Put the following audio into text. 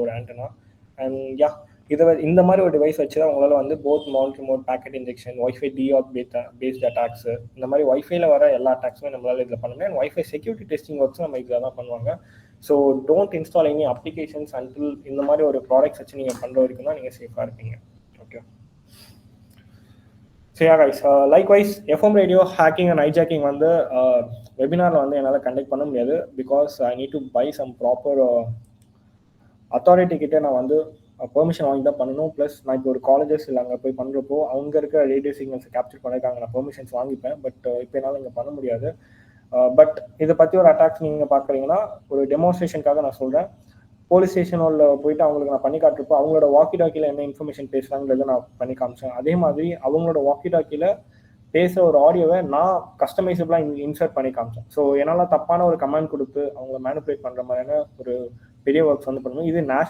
ஒரு antenna. And yeah, இந்த மாதிரி ஒரு டிவைஸ் வச்சு தான் உங்களால் வந்து both mount remote packet injection, wifi deauth based attacks, இந்த மாதிரி ஒய்ஃபைல வர எல்லா அட்டாக்ஸுமே நம்மளால இதில் பண்ண முடியும். ஒய்ஃபை செக்யூரிட்டி டெஸ்டிங் ஒர்க்ஸ் நம்ம இதில் தான் பண்ணுவாங்க. So don't install any applications until இந்த மாதிரி ஒரு ப்ராடக்ட்ஸ் வச்சு நீங்கள் பண்ணுற வரைக்கும் தான் நீங்கள் சேஃபாக இருப்பீங்க. Okay. So yeah guys, likewise FM radio hacking and hijacking வந்து வெபினாரில் வந்து என்னால் கண்டக்ட் பண்ண முடியாது. Because I need to buy some proper authority கிட்டே நான் வந்து பெர்மிஷன் வாங்கி தான் பண்ணணும். ப்ளஸ் நான் இப்போ ஒரு காலேஜஸ் இல்லை அங்கே போய் பண்ணுறப்போ அவங்க இருக்க ரேடியோ சிக்னல்ஸை கேப்சர் பண்ணியிருக்காங்க, நான் பெர்மிஷன்ஸ் வாங்கிப்பேன். பட் இப்போ என்னால் இங்கே பண்ண முடியாது. பட் இதை பற்றி ஒரு அட்டாக்ஸ் நீங்கள் பார்க்குறீங்கன்னா ஒரு டெமோன்ஸ்ட்ரேஷனுக்காக நான் சொல்கிறேன். போலீஸ் ஸ்டேஷனில் போயிட்டு அவங்களுக்கு நான் பண்ணி காட்டுறப்போ அவங்களோட வாக்கி டாக்கியில் என்ன இன்ஃபர்மேஷன் பேசுகிறாங்கிறத நான் பண்ணி காமிச்சேன். அதே மாதிரி அவங்களோட வாக்கி டாக்கியில் பேசுகிற ஒரு ஆடியோவை நான் கஸ்டமைசபிளாக இன்சர்ட் பண்ணி காமிச்சேன். ஸோ என்னால் தப்பான ஒரு கமெண்ட் கொடுத்து அவங்கள மேனிபுலேட் பண்ணுற மாதிரியான ஒரு பெரிய ஒர்க்ஸ் வந்து பண்ணணும். இது நேஷனல்